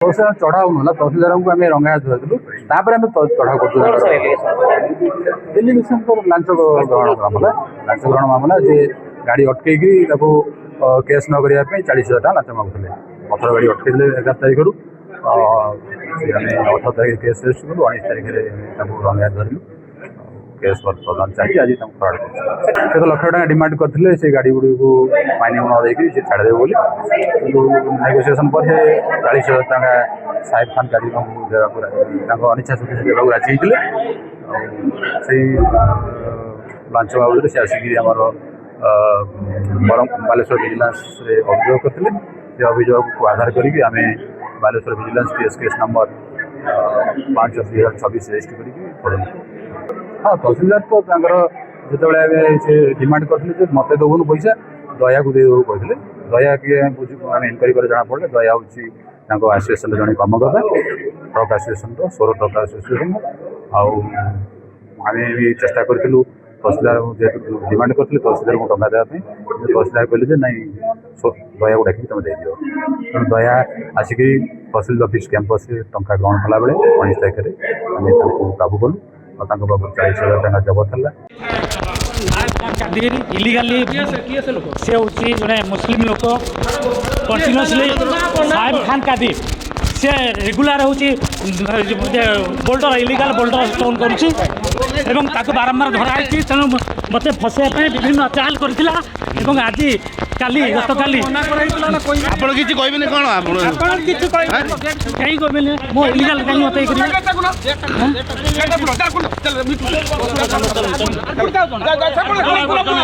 तहसीलदार चढ़ाऊ ना तहसीलदार को आम रंगा धरलु आम चढ़ाऊ करलिगेसन तो लांच ग्रहण मामला लांच ग्रहण मामला से गाड़ी अटकई केस न करने 40,000 टाँग लांच मांगुले 18 गाड़ी अटकई 11 तारिख रू 18 तारिख केस रेजिस्ट कलु 19 तारिख रंगा धरलु केस प्रदान चाहिए आज फराड कर 1 लाख टाँग डिमांड करते से गाड़ी गुड़ी को माइनिंग न देकर से छाड़देव बोली नेगोसीएसन पर 40,000 टाँग साहिब खान गाड़ी देवाक अनिच्छा सत्वे देवाक राजी होते लांच बाबद से आसिक बालेश्वर विजिलेंस अभियोग करते से अभियोग को आधार करके आम Baleshwar vigilance PS case number 5/2026 resist कर हाँ तहसीलदार तो जो से डिमांड करते मत देवुन पैसा दया को देदेव कहते दया किए आम इनक्वारी कर जना पड़े दया हूँ आसोसीएसन जड़े कर्मकर्ता ट्रक आसोसीएसन सोर ट्रक आसोसीएसन आम भी चेष्टा करूँ तहसीलदार जेहतु डिमांड करते तहसीलदार को टंका देवाई तहसीलदार कहले नहीं दया को डाक तुम दे दियो तेणु दया आसिक तहसील ऑफिस कैंपस से टंका ग्रहण कला बेले 19 तारिख आम काबू कलु और 40,000 टाँग जबत है इलिगाली से हूँ जड़े मुस्लिम लोक कंटिन्यूसली साहिब खान कादिर से रेगुलर हूँ बोल्डर इलिगाल बोल्डर स्टोन करुँच बारंबार धराई तेणु मत फसैया विभिन्न चाल करता आज काली गत काली किसी कहबे कौन कहीं कहबे मो इलिगाल कहीं मत